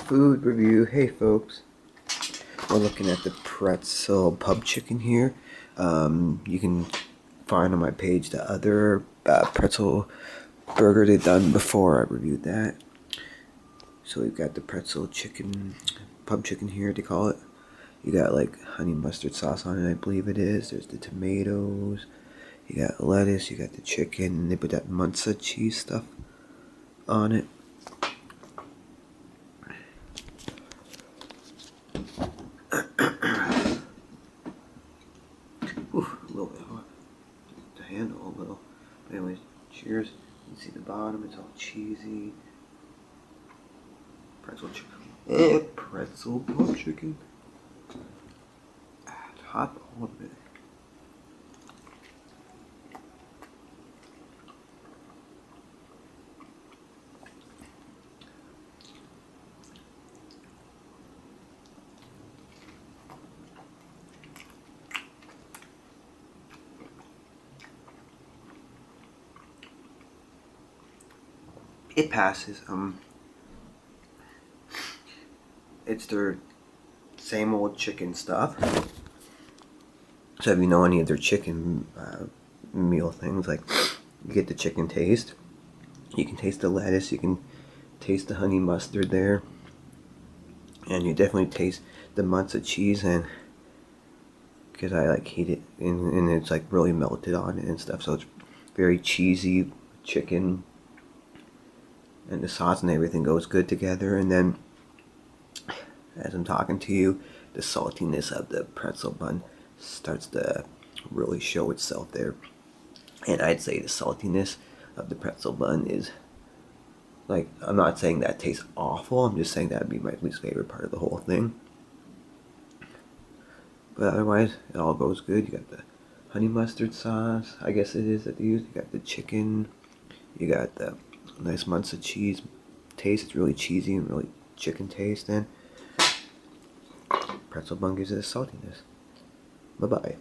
Food review. Hey folks, we're looking at the Pretzel Pub Chicken here. You can find on my page the other pretzel burger they've done before. I reviewed that. So we've got the Pretzel Chicken, Pub Chicken here they call it. You got like honey mustard sauce on it, I believe it is. There's the tomatoes. You got lettuce. You got the chicken. They put that Munza cheese stuff on it. Ooh, a little bit hot to handle a little. But anyways, cheers. You can see the bottom, it's all cheesy. Pretzel chicken. Pretzel pub chicken. It's hot all of it. It passes. It's their same old chicken stuff. So if you know any of their chicken meal things, like you get the chicken taste. You can taste the lettuce. You can taste the honey mustard there, and you definitely taste the Munza cheese, and because I like heat it, and it's like really melted on it and stuff. So it's very cheesy chicken. And the sauce and everything goes good together. And then, as I'm talking to you, the saltiness of the pretzel bun starts to really show itself there. And I'd say the saltiness of the pretzel bun is, like, I'm not saying that tastes awful, I'm just saying that would be my least favorite part of the whole thing. But otherwise, it all goes good. You got the honey mustard sauce, I guess it is, that they use. You got the chicken, you got the nice Munza cheese taste. It's really cheesy and really chicken taste, and pretzel bun gives it a saltiness. Bye bye.